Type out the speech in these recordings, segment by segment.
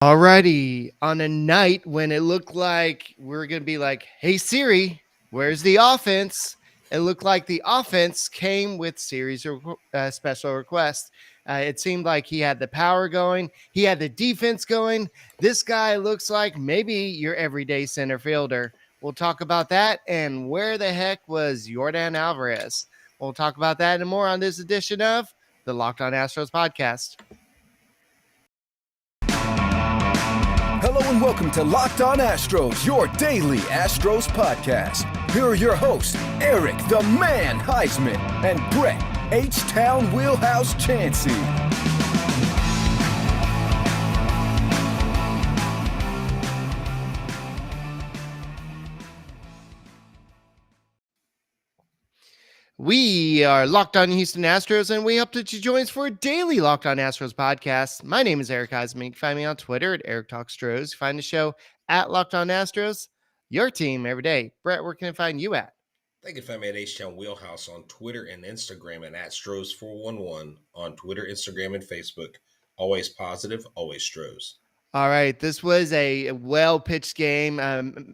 Alrighty, on a night when it looked like we're going to be like, hey, Siri, where's the offense? It looked like the offense came with Siri's special request. It seemed like he had the power going. He had the defense going. This guy looks like maybe your everyday center fielder. We'll talk about that and where the heck was Yordan Alvarez? We'll talk about that and more on this edition of the Locked On Astros podcast. Hello and welcome to Locked On Astros, your daily Astros podcast. Here are your hosts, Eric the Man Huysman and Brett H-Town Wheelhouse Chancey. We are Locked On Houston Astros, and we hope that you join us for a daily Locked On Astros podcast. My name is Eric Huysman. You can find me on Twitter at Eric Talks Stros. Find the show at Locked On Astros, your team every day. Brett, where can I find you at? They can find me at H-Town Wheelhouse on Twitter and Instagram and at Stros411 on Twitter, Instagram, and Facebook. Always positive, always Stros. All right, this was a well-pitched game.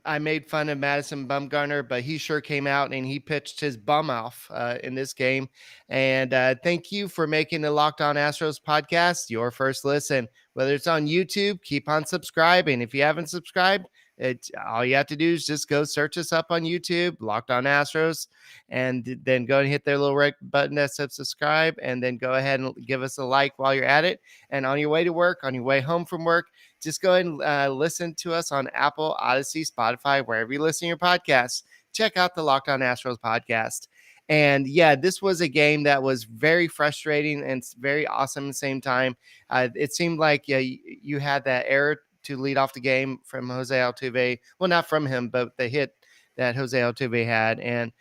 I made fun of Madison Bumgarner, but he sure came out and he pitched his bum off in this game. And thank you for making the Locked On Astros podcast your first listen. Whether it's on YouTube, keep on subscribing. If you haven't subscribed, all you have to do is just go search us up on YouTube, Locked On Astros, and then go and hit their little red button that says subscribe, and then go ahead and give us a like while you're at it. And on your way to work, on your way home from work, just go ahead and listen to us on Apple, Odyssey, Spotify, wherever you listen to your podcasts. Check out the Locked On Astros podcast. And yeah, this was a game that was very frustrating and very awesome at the same time. It seemed like you had that error to lead off the game from Jose Altuve. Well, not from him, but the hit that Jose Altuve had. And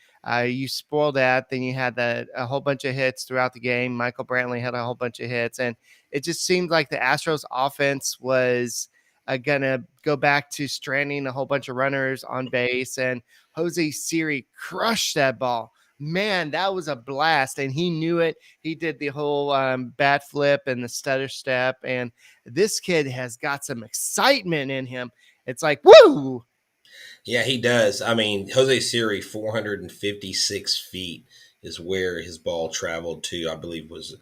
you spoiled that. Then you had a whole bunch of hits throughout the game. Michael Brantley had a whole bunch of hits. And it just seemed like the Astros offense was going to go back to stranding a whole bunch of runners on base. And Jose Siri crushed that ball. Man, that was a blast, and he knew it. He did the whole bat flip and the stutter step, and this kid has got some excitement in him. It's like, woo! Yeah, he does. I mean, Jose Siri, 456 feet is where his ball traveled to, I believe was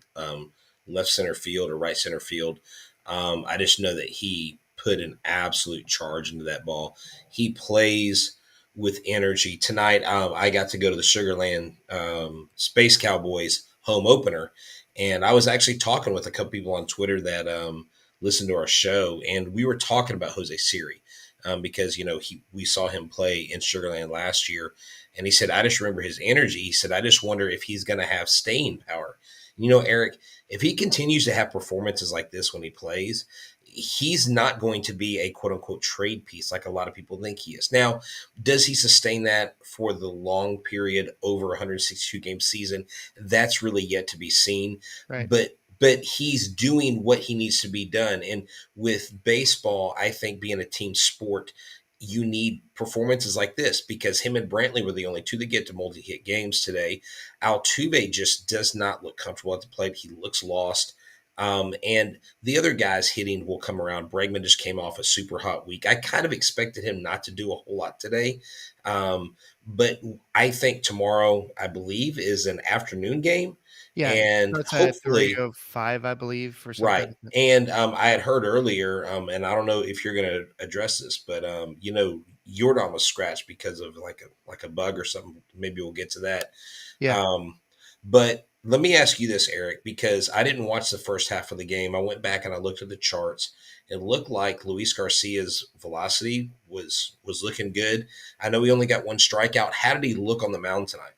left center field or right center field. I just know that he put an absolute charge into that ball. He plays with energy. Tonight, I got to go to the Sugarland Space Cowboys home opener, and I was actually talking with a couple people on Twitter that listen to our show, and we were talking about Jose Siri because we saw him play in Sugarland last year, and he said, I just remember his energy. He said, I just wonder if he's going to have staying power. Eric, if he continues to have performances like this when he plays, he's not going to be a quote unquote trade piece like a lot of people think he is. Now, does he sustain that for the long period over 162 game season? That's really yet to be seen. Right. But he's doing what he needs to be done. And with baseball, I think being a team sport, you need performances like this because him and Brantley were the only two that get to multi-hit games today. Altuve just does not look comfortable at the plate. He looks lost. And the other guys hitting will come around. Bregman just came off a super hot week. I kind of expected him not to do a whole lot today. But I think tomorrow, I believe, is an afternoon game. Yeah, and hopefully 3:05, I believe, for something. Right. And I had heard earlier, and I don't know if you're going to address this, but Yordan was scratched because of like a bug or something. Maybe we'll get to that. Yeah. But let me ask you this, Eric, because I didn't watch the first half of the game. I went back and I looked at the charts. It looked like Luis Garcia's velocity was looking good. I know he only got one strikeout. How did he look on the mound tonight?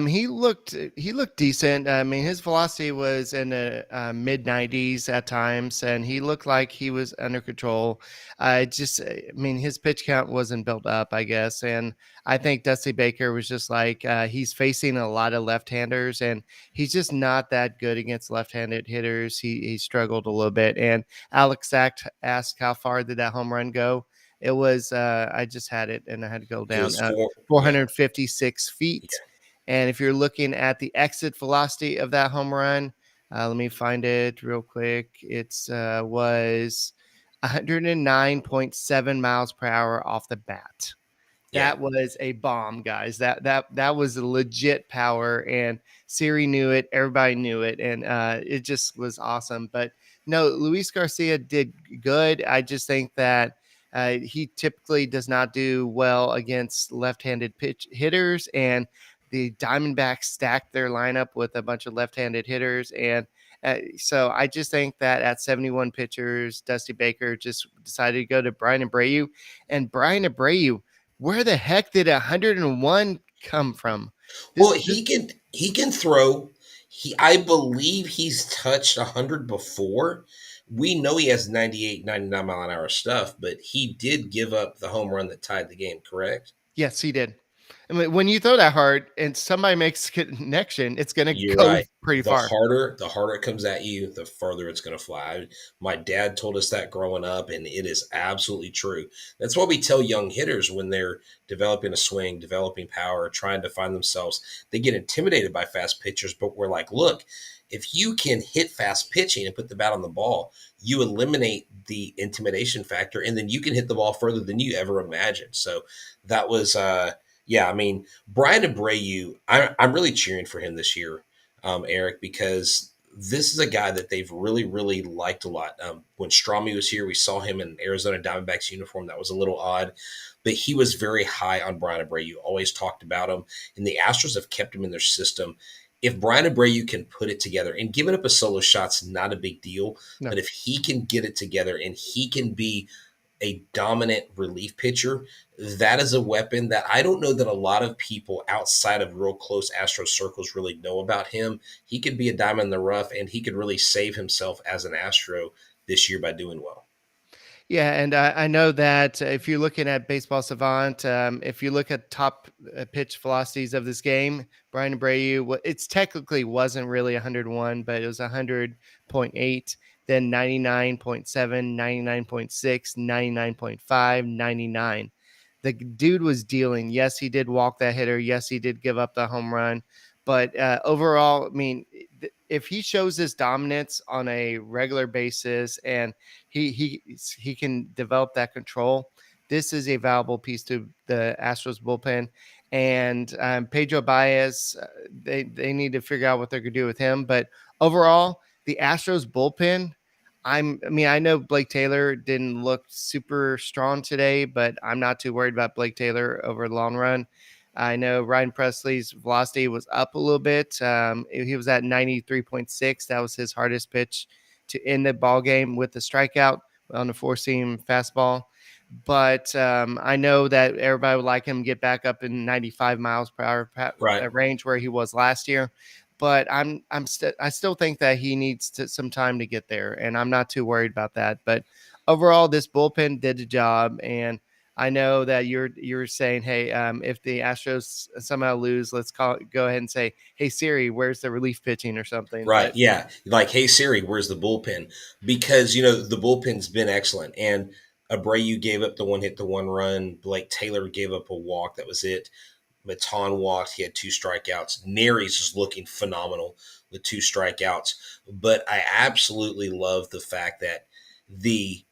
He looked decent. I mean, his velocity was in the mid 90s at times, and he looked like he was under control. His pitch count wasn't built up, I guess. And I think Dusty Baker was just like, he's facing a lot of left-handers, and he's just not that good against left-handed hitters. He struggled a little bit. And Alex asked how far did that home run go? It was, I just had it, and I had to go down 456 feet. Yeah. And if you're looking at the exit velocity of that home run, let me find it real quick. It was 109.7 miles per hour off the bat. Yeah. That was a bomb, guys. That was a legit power, and Siri knew it. Everybody knew it, and it just was awesome. But no, Luis Garcia did good. I just think that he typically does not do well against left-handed pitch hitters, and the Diamondbacks stacked their lineup with a bunch of left-handed hitters, and so I just think that at 71 pitchers, Dusty Baker just decided to go to Brian Abreu, and Brian Abreu, where the heck did 101 come from? Well, This he can throw. I believe he's touched 100 before. We know he has 98, 99 mile an hour stuff, but he did give up the home run that tied the game, correct? Yes, he did. I mean, when you throw that hard and somebody makes a connection, it's going to You're go right. pretty The far. harder the harder it comes at you, the further it's going to fly. My dad told us that growing up, and it is absolutely true. That's why we tell young hitters when they're developing a swing, developing power, trying to find themselves, they get intimidated by fast pitchers. But we're like, look, if you can hit fast pitching and put the bat on the ball, you eliminate the intimidation factor, and then you can hit the ball further than you ever imagined. So that was, yeah, I mean, Brian Abreu, I'm really cheering for him this year, Eric, because this is a guy that they've really, really liked a lot. When Strami was here, we saw him in Arizona Diamondbacks uniform. That was a little odd, but he was very high on Brian Abreu, always talked about him, and the Astros have kept him in their system. If Brian Abreu can put it together, and giving up a solo shot's not a big deal, No. but if he can get it together and he can be a dominant relief pitcher, that is a weapon that I don't know that a lot of people outside of real close Astro circles really know about him. He could be a diamond in the rough, and he could really save himself as an Astro this year by doing well. Yeah, and I know that if you're looking at Baseball Savant, if you look at top pitch velocities of this game, Brian Abreu, it's technically wasn't really 101, but it was 100.8, then 99.7, 99.6, 99.5, 99. The dude was dealing. Yes, he did walk that hitter. Yes, he did give up the home run. But overall, I mean, if he shows this dominance on a regular basis and he can develop that control, this is a valuable piece to the Astros bullpen. And Pedro Baez, they need to figure out what they're going to do with him. But overall, the Astros bullpen, I mean, I know Blake Taylor didn't look super strong today, but I'm not too worried about Blake Taylor over the long run. I know Ryan Presley's velocity was up a little bit. He was at 93.6. That was his hardest pitch to end the ball game with the strikeout on the four-seam fastball. But I know that everybody would like him to get back up in 95 miles per hour Right. range where he was last year. But I still think that he needs some time to get there, and I'm not too worried about that. But overall, this bullpen did the job, and I know that you're saying, hey, if the Astros somehow lose, go ahead and say, hey Siri, where's the relief pitching or something. Right. But Yeah. Like, hey Siri, where's the bullpen? Because the bullpen's been excellent. And Abreu gave up the one hit, the one run. Blake Taylor gave up a walk. That was it. Maton walked. He had two strikeouts. Nery's is looking phenomenal with two strikeouts. But I absolutely love the fact that the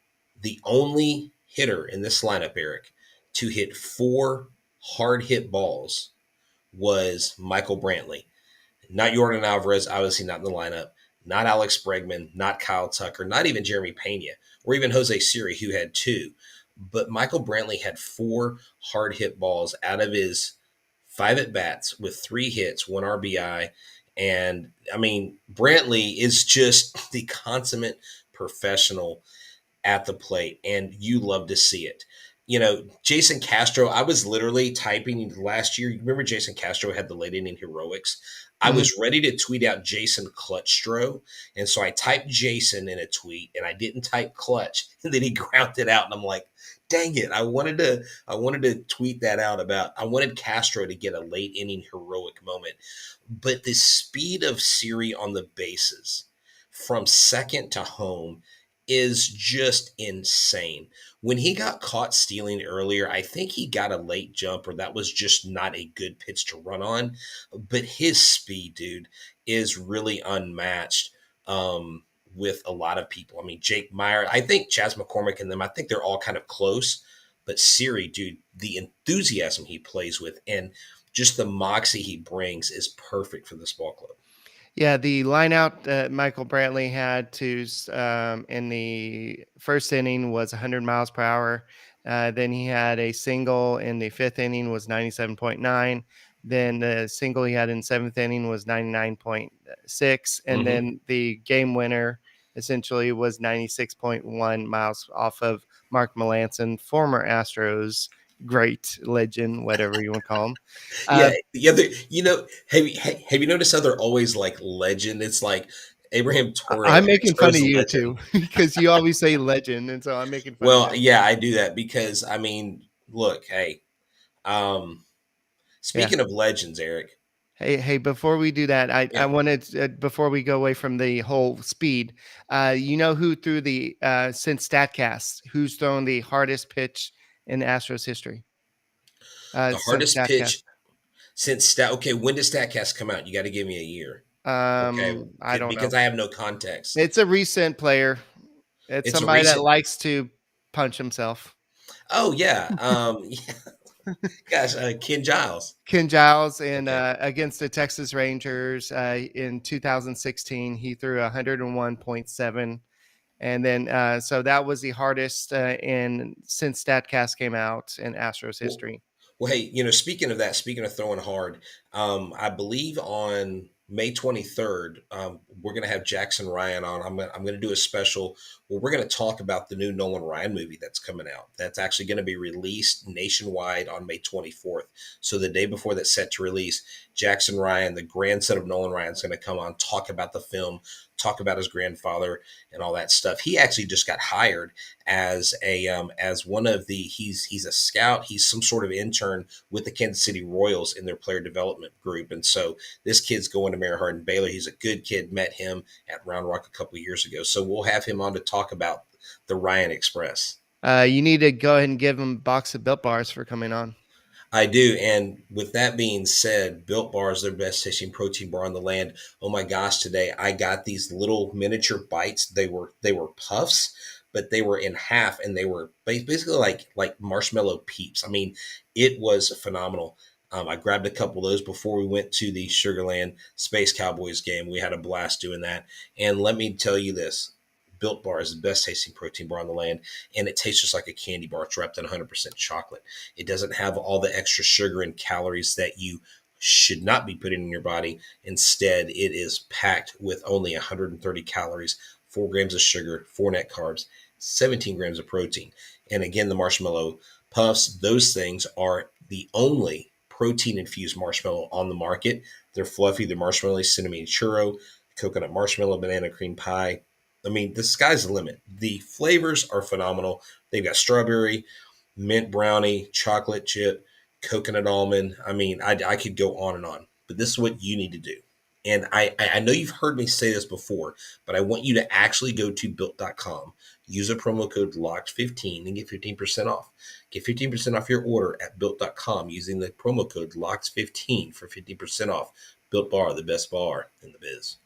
only hitter in this lineup, Eric, to hit four hard hit balls was Michael Brantley. Not Yordan Alvarez, obviously not in the lineup. Not Alex Bregman, not Kyle Tucker, not even Jeremy Pena, or even Jose Siri, who had two. But Michael Brantley had four hard hit balls out of his five at bats with three hits, one RBI. And I mean, Brantley is just the consummate professional at the plate, and you love to see it. Jason Castro, I was literally typing last year. You remember Jason Castro had the late inning heroics? I mhm. was ready to tweet out Jason Clutchstro. And so I typed Jason in a tweet and I didn't type clutch. And then he grounded it out. And I'm like, dang it. I wanted to tweet that out I wanted Castro to get a late inning heroic moment. But the speed of Siri on the bases from second to home is just insane. When he got caught stealing earlier, I think he got a late jump, or that was just not a good pitch to run on. But his speed, dude, is really unmatched. with a lot of people. I mean, Jake Meyer, I think Chas McCormick and them, I think they're all kind of close. But Siri, dude, the enthusiasm he plays with and just the moxie he brings is perfect for this ball club. Yeah, the line out that Michael Brantley had to in the first inning was 100 miles per hour. Then he had a single in the fifth inning was 97.9. Then the single he had in seventh inning was 99.6. And Mm-hmm. then the game winner essentially was 96.1 miles off of Mark Melanson, former Astros great legend, whatever you want to call him. Yeah, the other, have you noticed how they're always like legend? It's like Abraham Toro, I'm making fun of Astros you legend. too because you always say legend, and so I'm making fun of Well, him. yeah, I do that because I mean, look, hey, um, Yeah. speaking of legends, Eric. Hey. Before we do that, I Yeah, wanted before we go away from the whole speed, you know who threw the since Statcast, who's thrown the hardest pitch in Astros history? the Since hardest Statcast. pitch since Stat. Okay, when did Statcast come out? You got to give me a year. Okay, I don't know. because I have no context. It's a recent player. It's It's a somebody that recent. likes to punch himself. Oh yeah, yeah, gosh, Ken Giles. Ken Giles in Okay. against the Texas Rangers in 2016. He threw 101.7, and then so that was the hardest in since Statcast came out in Astros Well, history. well, hey, speaking of that, speaking of throwing hard, I believe on May 23rd, we're going to have Jackson Ryan on. I'm going to do a special where we're going to talk about the new Nolan Ryan movie that's coming out. That's actually going to be released nationwide on May 24th. So the day before that's set to release, Jackson Ryan, the grandson of Nolan Ryan, is going to come on, talk about the film, talk about his grandfather and all that stuff. He actually just got hired as as one of the he's a scout. He's some sort of intern with the Kansas City Royals in their player development group. And so this kid's going to Mary Hardin Baylor. He's a good kid. Met him at Round Rock a couple of years ago. So we'll have him on to talk about the Ryan Express. You need to go ahead and give him a box of Built Bars for coming on. I do. And with that being said, Built Bar is their best tasting protein bar on the land. Oh my gosh, today I got these little miniature bites. They were puffs, but they were in half and they were basically like marshmallow peeps. I mean, it was phenomenal. I grabbed a couple of those before we went to the Sugarland Space Cowboys game. We had a blast doing that. And let me tell you this. Built Bar is the best tasting protein bar on the land, and it tastes just like a candy bar. It's wrapped in 100% chocolate. It doesn't have all the extra sugar and calories that you should not be putting in your body. Instead, it is packed with only 130 calories, 4 grams of sugar, 4 net carbs, 17 grams of protein. And again, the marshmallow puffs, those things are the only protein infused marshmallow on the market. They're fluffy, they're marshmallow, cinnamon churro, coconut marshmallow, banana cream pie. I mean, the sky's the limit. The flavors are phenomenal. They've got strawberry, mint brownie, chocolate chip, coconut almond. I mean, I could go on and on, but this is what you need to do. And I know you've heard me say this before, but I want you to actually go to built.com, use a promo code LOCKED15 and get 15% off. Get 15% off your order at built.com using the promo code LOCKED15 for 15% off. Built Bar, the best bar in the biz.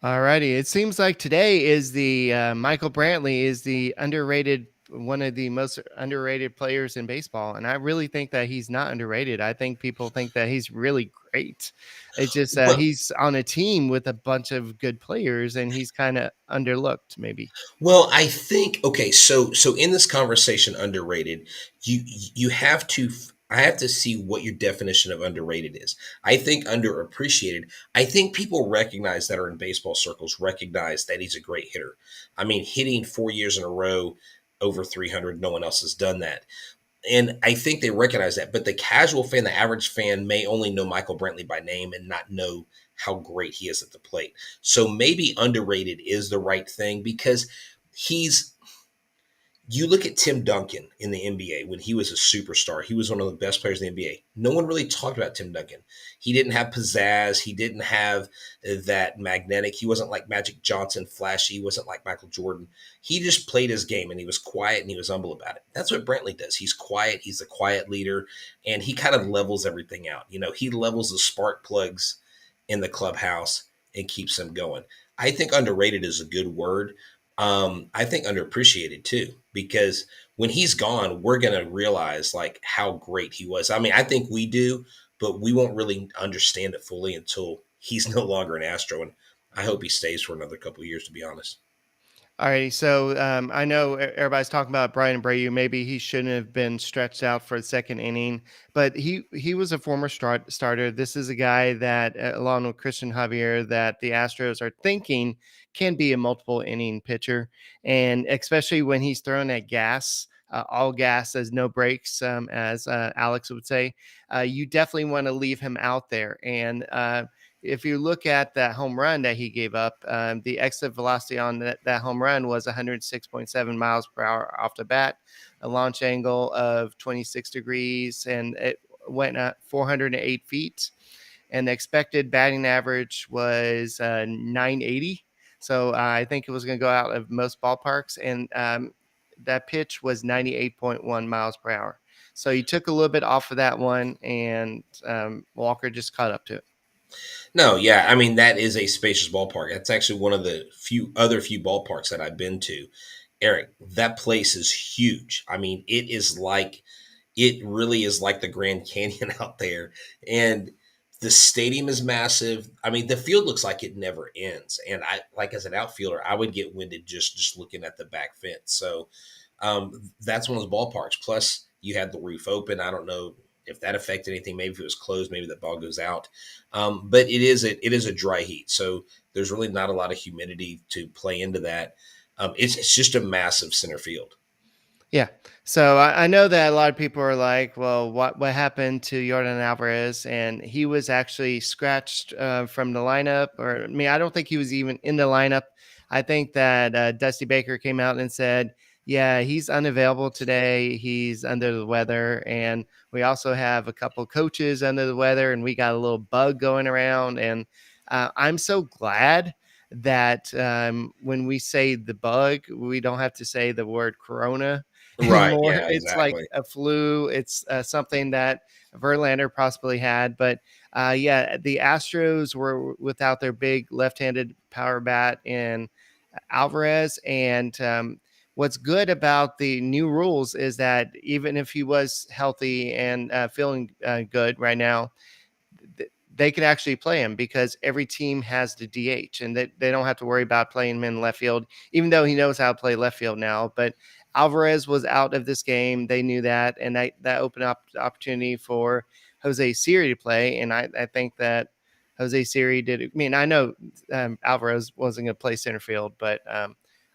All righty. It seems like today is the Michael Brantley is the underrated, one of the most underrated players in baseball. And I really think that he's not underrated. I think people think that he's really great. It's just Well, he's on a team with a bunch of good players and he's kind of underlooked maybe. Well, I think okay, so in this conversation underrated, you have to I have to see what your definition of underrated is. I think underappreciated. I think people recognize that are in baseball circles recognize that he's a great hitter. I mean, hitting 4 years in a row over 300, no one else has done that. And I think they recognize that, but the casual fan, the average fan may only know Michael Brantley by name and not know how great he is at the plate. So maybe underrated is the right thing because he's you look at Tim Duncan in the NBA when he was a superstar. He was one of the best players in the NBA. No one really talked about Tim Duncan. He didn't have pizzazz. He didn't have that magnetic. He wasn't like Magic Johnson, flashy. He wasn't like Michael Jordan. He just played his game and he was quiet and he was humble about it. That's what Brantley does. He's quiet. He's a quiet leader and he kind of levels everything out. He levels the spark plugs in the clubhouse and keeps them going. I think underrated is a good word. I think underappreciated too, because when he's gone, we're gonna realize like how great he was. I mean, I think we do, but we won't really understand it fully until he's no longer an Astro. And I hope he stays for another couple of years, to be honest. All right, so I know everybody's talking about Brian Abreu. Maybe he shouldn't have been stretched out for the second inning, but he was a former starter. This is a guy that, along with Christian Javier, that the Astros are thinking can be a multiple inning pitcher, and especially when he's throwing at gas. All gas as no brakes, as Alex would say. You definitely want to leave him out there. And if you look at that home run that he gave up, the exit velocity on that home run was 106.7 miles per hour off the bat, a launch angle of 26 degrees, and it went at 408 feet. And the expected batting average was 980. So I think it was going to go out of most ballparks. And that pitch was 98.1 miles per hour. So you took a little bit off of that one, and Walker just caught up to it. No, yeah, I mean that is a spacious ballpark. That's actually one of the few ballparks that I've been to. Eric, that place is huge. I mean, it really is like the Grand Canyon out there, and the stadium is massive. I mean, the field looks like it never ends. And I, like as an outfielder, I would get winded just looking at the back fence. So that's one of those ballparks. Plus, you had the roof open. I don't know if that affected anything. Maybe if it was closed, maybe the ball goes out. But it is a dry heat, so there's really not a lot of humidity to play into that. It's just a massive center field. Yeah. So I know that a lot of people are like, well, what happened to Yordan Alvarez? And he was actually scratched from the lineup. Or, I mean, I don't think he was even in the lineup. I think that Dusty Baker came out and said, yeah, he's unavailable today. He's under the weather. And we also have a couple coaches under the weather, and we got a little bug going around. And I'm so glad that when we say the bug, we don't have to say the word corona Right. anymore. Yeah. It's like Exactly. a flu. It's something that Verlander possibly had. But yeah, the Astros were without their big left-handed power bat in Alvarez. And what's good about the new rules is that even if he was healthy and feeling good right now, they can actually play him because every team has the DH, and they don't have to worry about playing him in left field, even though he knows how to play left field now. But Alvarez was out of this game. They knew that, and that opened up the opportunity for Jose Siri to play. And I think that Jose Siri did. I mean, I know Alvarez wasn't going to play center field, but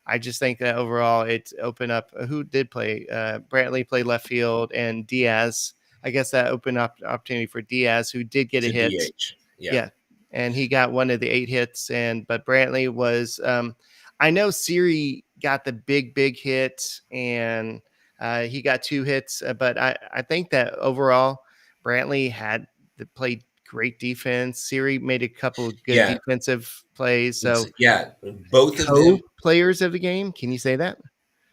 I just think that overall it opened up who did play. Brantley played left field, and Diaz. I guess that opened up the opportunity for Diaz, who did get a To hit. DH. Yeah. Yeah. And he got one of the 8 hits. But Brantley was, I know Siri got the big hit, and he got 2 hits. But I think that overall, Brantley played great defense. Siri made a couple of good Yeah. defensive plays. So Yeah. Both of them. co-players of the game. Can you say that?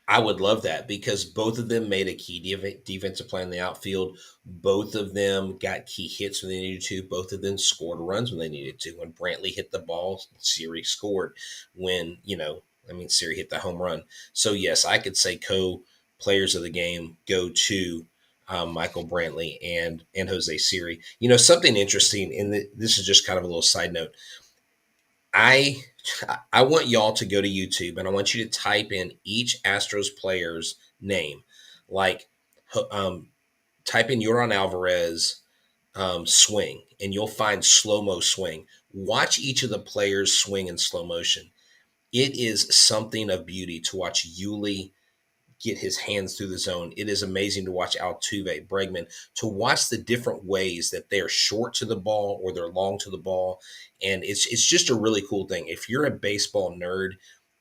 I would love that because both of them made a key defensive play in the outfield. Both of them got key hits when they needed to. Both of them scored runs when they needed to. When Brantley hit the ball, Siri scored. Siri hit the home run. So, yes, I could say co-players of the game go to Michael Brantley and Jose Siri. Something interesting, and this is just kind of a little side note. I want y'all to go to YouTube and I want you to type in each Astros player's name. Like, type in Yordan Alvarez swing, and you'll find slow-mo swing. Watch each of the players swing in slow motion. It is something of beauty to watch Yuli get his hands through the zone. It is amazing to watch Altuve, Bregman, to watch the different ways that they're short to the ball or they're long to the ball. And it's just a really cool thing. If you're a baseball nerd,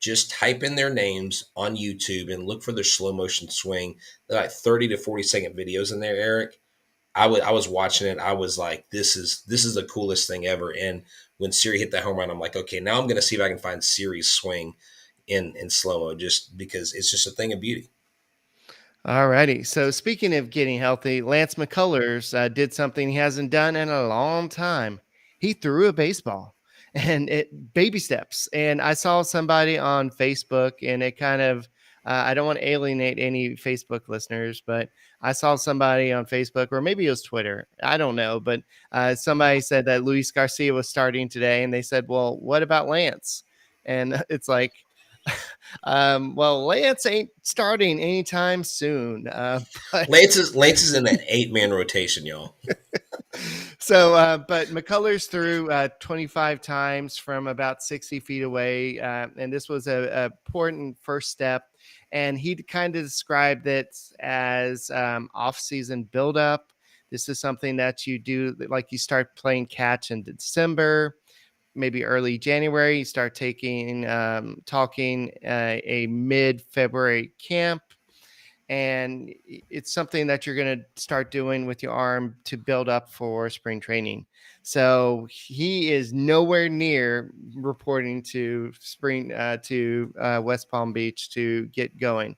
just type in their names on YouTube and look for their slow motion swing. They're like 30 to 40-second videos in there, Eric. I was watching it. I was like, this is the coolest thing ever. And when Siri hit that home run, I'm like, okay, now I'm going to see if I can find Siri's swing in slow-mo, just because it's just a thing of beauty. All righty. So speaking of getting healthy, Lance McCullers did something he hasn't done in a long time. He threw a baseball. and it baby steps. And I saw somebody on Facebook, and it kind of, I don't want to alienate any Facebook listeners, but I saw somebody on Facebook, or maybe it was Twitter, I don't know, but somebody said that Luis Garcia was starting today, and they said, well, what about Lance? And it's like, well, Lance ain't starting anytime soon. But Lance is in that 8-man rotation, y'all. so, but McCullers threw 25 times from about 60 feet away, and this was a important first step. And he kind of described it as off-season buildup. This is something that you do, like you start playing catch in December, maybe early January. You start talking a mid-February camp. And it's something that you're going to start doing with your arm to build up for spring training. So he is nowhere near reporting to West Palm Beach to get going.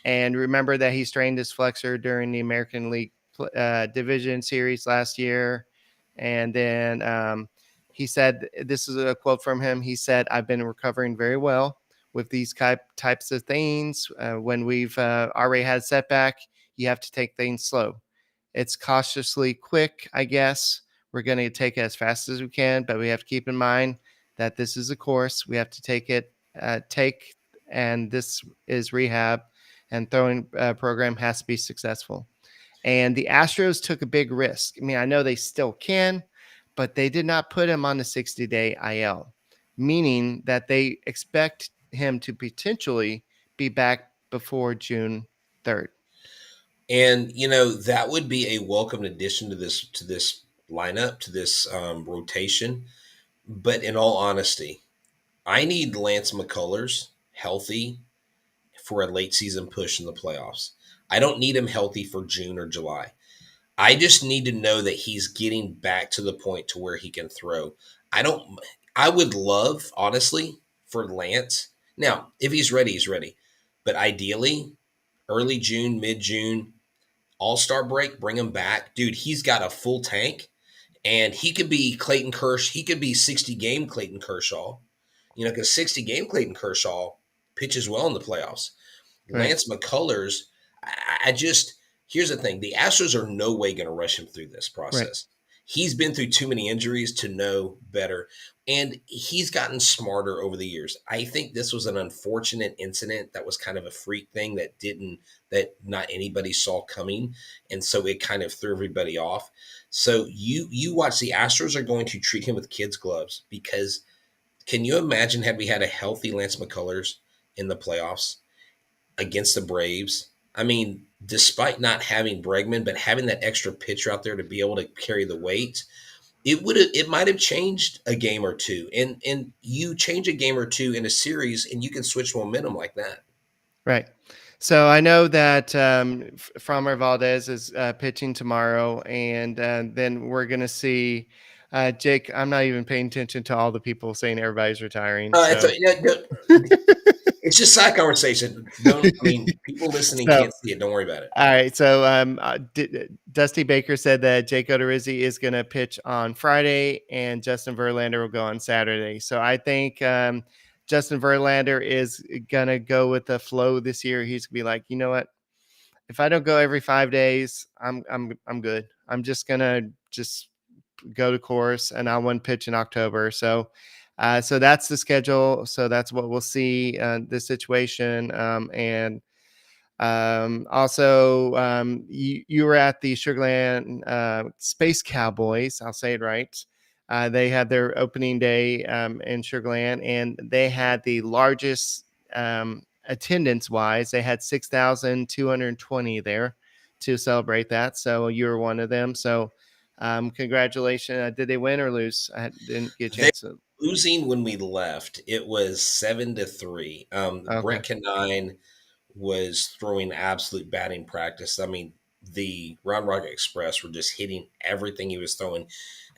And remember that he strained his flexor during the American League Division Series last year. And then he said, this is a quote from him. He said, "I've been recovering very well with these types of things. When we've already had a setback, you have to take things slow. It's cautiously quick, I guess. We're going to take it as fast as we can, but we have to keep in mind that this is a course. We have to and this is rehab, and throwing program has to be successful." And the Astros took a big risk. I mean, I know they still can, but they did not put him on the 60-day IL, meaning that they expect him to potentially be back before June 3rd. And that would be a welcome addition to this lineup, to this rotation. But in all honesty, I need Lance McCullers healthy for a late season push in the playoffs. I don't need him healthy for June or July. I just need to know that he's getting back to the point to where he can throw. I would love, honestly, for Lance. Now, if he's ready, he's ready. But ideally, early June, mid-June, All-Star break, bring him back. Dude, he's got a full tank, and he could be Clayton Kershaw. He could be 60-game Clayton Kershaw. Because 60-game Clayton Kershaw pitches well in the playoffs. Right. Lance McCullers, here's the thing. The Astros are no way going to rush him through this process. Right. He's been through too many injuries to know better, and he's gotten smarter over the years. I think this was an unfortunate incident that was kind of a freak thing that not anybody saw coming, and so it kind of threw everybody off. So you watch, the Astros are going to treat him with kids' gloves, because can you imagine had we had a healthy Lance McCullers in the playoffs against the Braves? I mean, despite not having Bregman, but having that extra pitcher out there to be able to carry the weight, it might have changed a game or two. And you change a game or two in a series, and you can switch momentum like that. Right. So I know that Framber Valdez is pitching tomorrow, and then we're going to see Jake. I'm not even paying attention to all the people saying everybody's retiring. It's just side conversation. People listening can't see it. Don't worry about it. All right. So Dusty Baker said that Jake Odorizzi is going to pitch on Friday, and Justin Verlander will go on Saturday. So I think Justin Verlander is going to go with the flow this year. He's going to be like, you know what? If I don't go every 5 days, I'm good. I'm just going to go to course, and I won't pitch in October. So that's the schedule. So that's what we'll see, this situation. Also, you were at the Sugarland Space Cowboys. I'll say it right. They had their opening day in Sugarland, and they had the largest attendance wise. They had 6,220 there to celebrate that. So you were one of them. So congratulations. Did they win or lose? I didn't get a chance to. Losing when we left. It was 7-3. Okay. Brent Canine was throwing absolute batting practice. I mean, the Round Rock Express were just hitting everything he was throwing.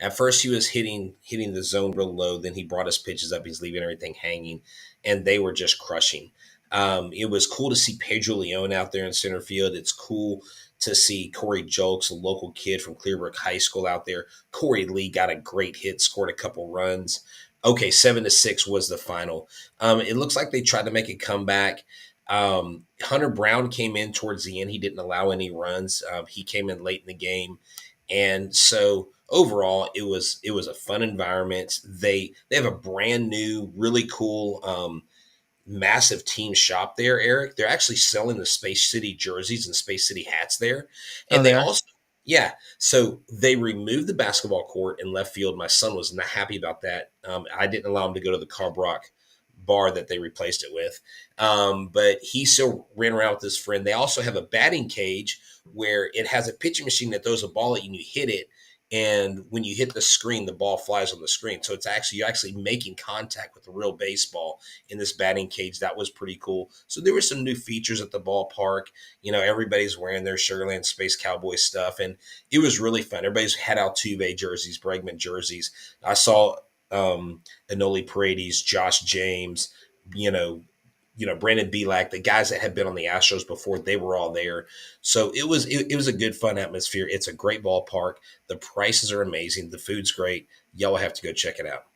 At first, he was hitting the zone real low. Then he brought his pitches up. He's leaving everything hanging, and they were just crushing. It was cool to see Pedro Leon out there in center field. It's cool to see Corey Jolks, a local kid from Clearbrook High School, out there. Corey Lee got a great hit, scored a couple runs. Okay, 7-6 was the final. It looks like they tried to make a comeback. Hunter Brown came in towards the end. He didn't allow any runs. He came in late in the game, and so overall, it was a fun environment. They have a brand new, really cool massive team shop there, Eric. They're actually selling the Space City jerseys and Space City hats there. Oh, And they they are. also, yeah. So they removed the basketball court in left field. My son was not happy about that. I didn't allow him to go to the Carb Rock bar that they replaced it with. But he still ran around with his friend. They also have a batting cage where it has a pitching machine that throws a ball at you and you hit it. And when you hit the screen, the ball flies on the screen. So you're actually making contact with the real baseball in this batting cage. That was pretty cool. So there were some new features at the ballpark. Everybody's wearing their Sugarland Space Cowboy stuff, and it was really fun. Everybody's had Altuve jerseys, Bregman jerseys. I saw Anoli Paredes, Josh James, you know, Brandon Belak, the guys that had been on the Astros before, they were all there. So it was a good, fun atmosphere. It's a great ballpark. The prices are amazing. The food's great. Y'all have to go check it out.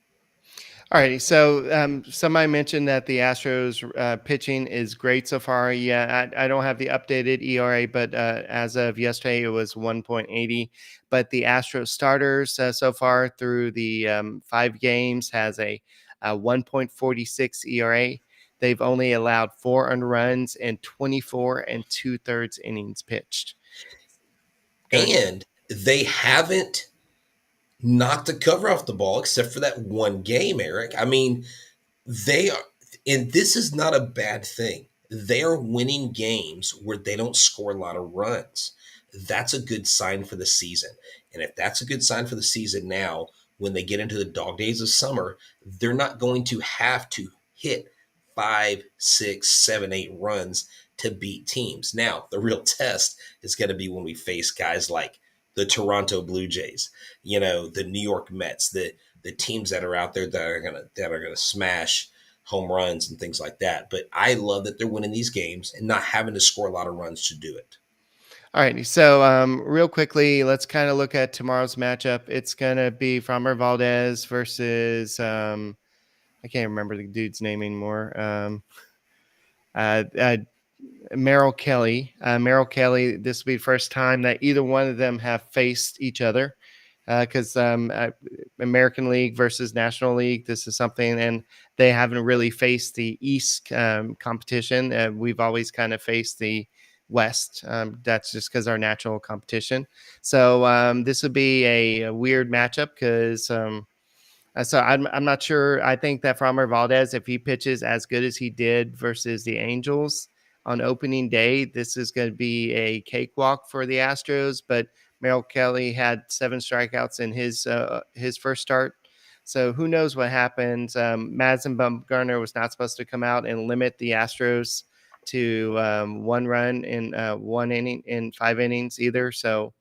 All righty. So somebody mentioned that the Astros pitching is great so far. Yeah, I don't have the updated ERA, but as of yesterday, it was 1.80. But the Astros starters so far through the 5 games has a 1.46 ERA. They've only allowed 4 earned runs and 24 and 2/3 innings pitched. Good. And they haven't knocked the cover off the ball except for that one game, Eric. I mean, they are, and this is not a bad thing. They are winning games where they don't score a lot of runs. That's a good sign for the season. And if that's a good sign for the season now, when they get into the dog days of summer, they're not going to have to hit 5, 6, 7, 8 runs to beat teams. Now, the real test is going to be when we face guys like the Toronto Blue Jays, the New York Mets, the teams that are out there that are gonna smash home runs and things like that. But I love that they're winning these games and not having to score a lot of runs to do it. All right. So, real quickly, let's kind of look at tomorrow's matchup. It's going to be Framber Valdez versus, I can't remember the dude's name anymore. Uh, uh, Merrill Kelly. Merrill Kelly, this will be the first time that either one of them have faced each other because American League versus National League, this is something, and they haven't really faced the East competition. We've always kind of faced the West. That's just because our natural competition. So this would be a weird matchup because so I'm not sure. I think that Framber Valdez, if he pitches as good as he did versus the Angels on opening day, this is going to be a cakewalk for the Astros. But Merrill Kelly had 7 strikeouts in his first start. So who knows what happens? Madison Bumgarner was not supposed to come out and limit the Astros to 1 run in 1 inning in 5 innings either. So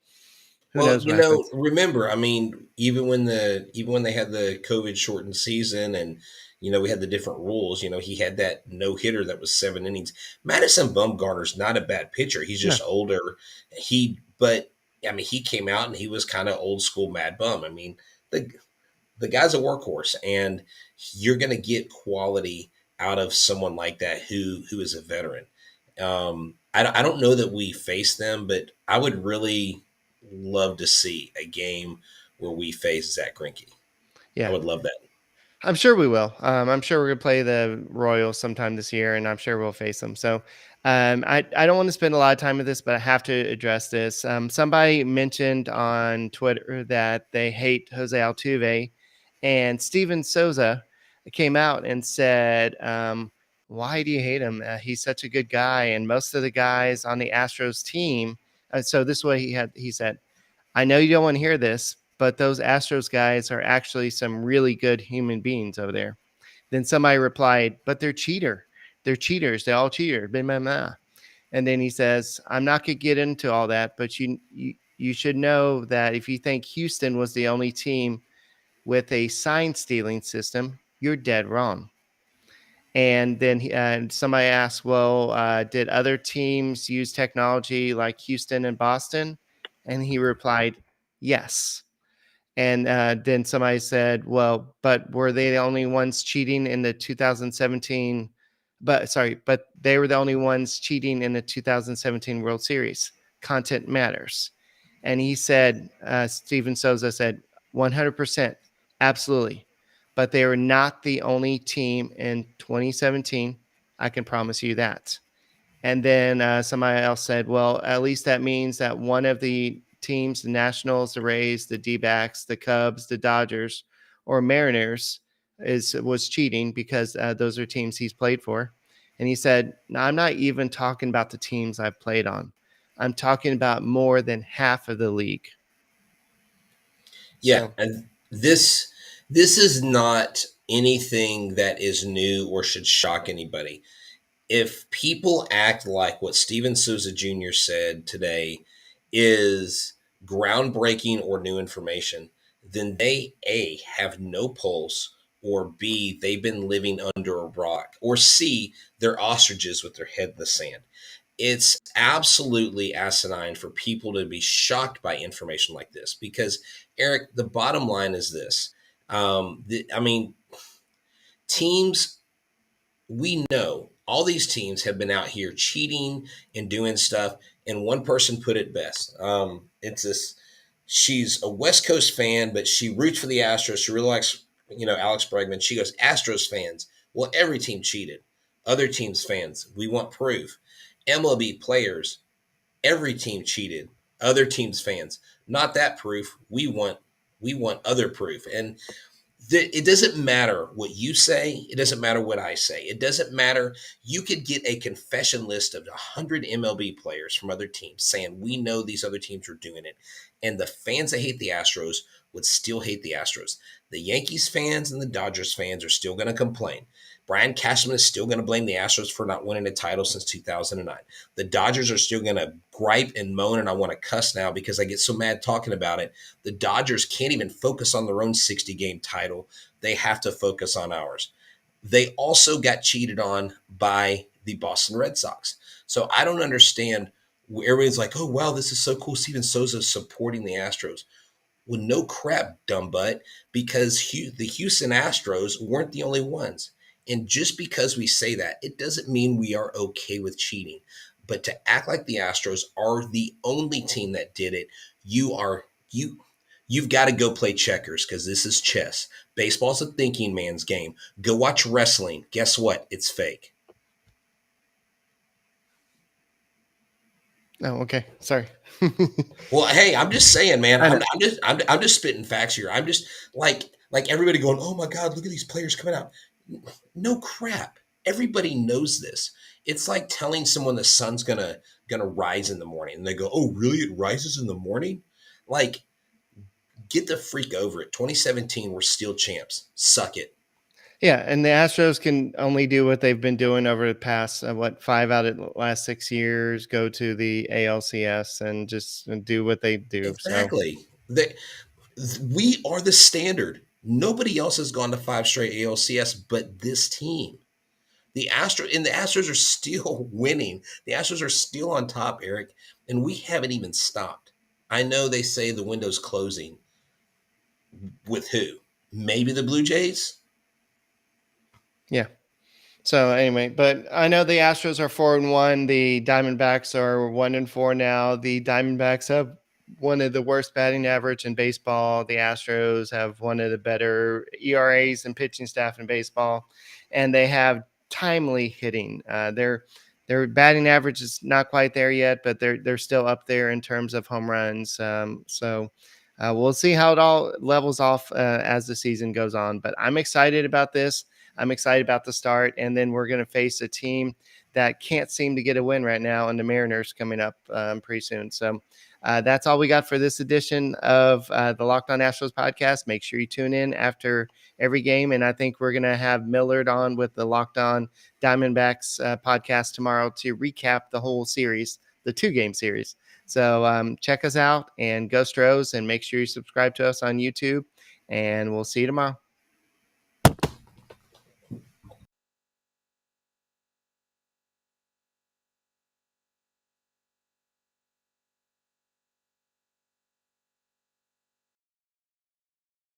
who Well, knows what happens? remember, I mean, even when they had the COVID shortened season and we had the different rules, he had that no hitter that was 7 innings. Madison Bumgarner's not a bad pitcher. He's No. just older. But I mean, he came out and he was kind of old school Mad Bum. I mean, the guy's a workhorse, and you're going to get quality out of someone like that who is a veteran. I don't know that we face them, but I would really love to see a game where we face Zach Greinke. I Yeah. would love that. I'm sure we will. I'm sure we're gonna play the Royals sometime this year, and I'm sure we'll face them. So, I don't want to spend a lot of time with this, but I have to address this. Somebody mentioned on Twitter that they hate Jose Altuve, and Steven Souza came out and said, "Why do you hate him? He's such a good guy, and most of the guys on the Astros team." So this way he said, I know you don't want to hear this, but those Astros guys are actually some really good human beings over there. Then somebody replied, but they're cheater. They're cheaters. They all cheater. Blah, blah, blah. And then he says, I'm not going to get into all that, but you should know that if you think Houston was the only team with a sign stealing system, you're dead wrong. And then and somebody asked, well, did other teams use technology like Houston and Boston? And he replied, yes. And then somebody said, well, but were they the only ones cheating in the 2017? But they were the only ones cheating in the 2017 World Series. Content matters. And he said, Steven Souza said, 100%, absolutely. But they were not the only team in 2017. I can promise you that. And then somebody else said, well, at least that means that one of the teams, the Nationals, the Rays, the D-backs, the Cubs, the Dodgers, or Mariners was cheating because those are teams he's played for. And he said, no, I'm not even talking about the teams I've played on. I'm talking about more than half of the league. Yeah, and this is not anything that is new or should shock anybody. If people act like what Steven Souza Jr. said today is groundbreaking or new information, then they A, have no pulse, or B, they've been living under a rock, or C, they're ostriches with their head in the sand. It's absolutely asinine for people to be shocked by information like this because, Eric, the bottom line is this. Teams, we know all these teams have been out here cheating and doing stuff. And one person put it best. It's this. She's a West Coast fan, but she roots for the Astros. She really likes, Alex Bregman. She goes, Astros fans. Well, every team cheated. Other teams' fans, we want proof. MLB players, every team cheated. Other teams' fans, not that proof. We want other proof. And it doesn't matter what you say. It doesn't matter what I say. It doesn't matter. You could get a confession list of 100 MLB players from other teams saying, we know these other teams are doing it. And the fans that hate the Astros would still hate the Astros. The Yankees fans and the Dodgers fans are still going to complain. Brian Cashman is still going to blame the Astros for not winning a title since 2009. The Dodgers are still going to gripe and moan, and I want to cuss now because I get so mad talking about it. The Dodgers can't even focus on their own 60-game title. They have to focus on ours. They also got cheated on by the Boston Red Sox. So I don't understand. Everybody's like, oh, wow, this is so cool. Steven Souza is supporting the Astros. Well, no crap, dumb butt, because the Houston Astros weren't the only ones. And just because we say that, it doesn't mean we are okay with cheating. But to act like the Astros are the only team that did it, you've got to go play checkers because this is chess. Baseball's a thinking man's game. Go watch wrestling. Guess what? It's fake. Oh, okay. Sorry. Well, hey, I'm just saying, man. I'm just spitting facts here. I'm just like everybody going, oh my God, look at these players coming out. No crap. Everybody knows this. It's like telling someone the sun's gonna rise in the morning, and they go, "Oh, really? It rises in the morning?" Like, get the freak over it. 2017, we're still champs. Suck it. Yeah, and the Astros can only do what they've been doing over the past 5 out of the last 6 years. Go to the ALCS and just do what they do. Exactly. So. We are the standard. Nobody else has gone to 5 straight ALCS but this team. The Astros are still winning. The Astros are still on top, Eric, and we haven't even stopped. I know they say the window's closing. With who? Maybe the Blue Jays? Yeah. So anyway, but I know the Astros are 4-1. The Diamondbacks are 1-4 now. The Diamondbacks have one of the worst batting average in baseball. The Astros have one of the better ERAs and pitching staff in baseball, and they have timely hitting. Their batting average is not quite there yet, but they're still up there in terms of home runs. We'll see how it all levels off as the season goes on. But I'm excited about this. I'm excited about the start, and then we're going to face a team that can't seem to get a win right now, and the Mariners coming up pretty soon. So that's all we got for this edition of the Locked On Astros podcast. Make sure you tune in after every game, and I think we're going to have Millard on with the Locked On Diamondbacks podcast tomorrow to recap the whole series, the 2-game series. So check us out and go Stros, and make sure you subscribe to us on YouTube, and we'll see you tomorrow.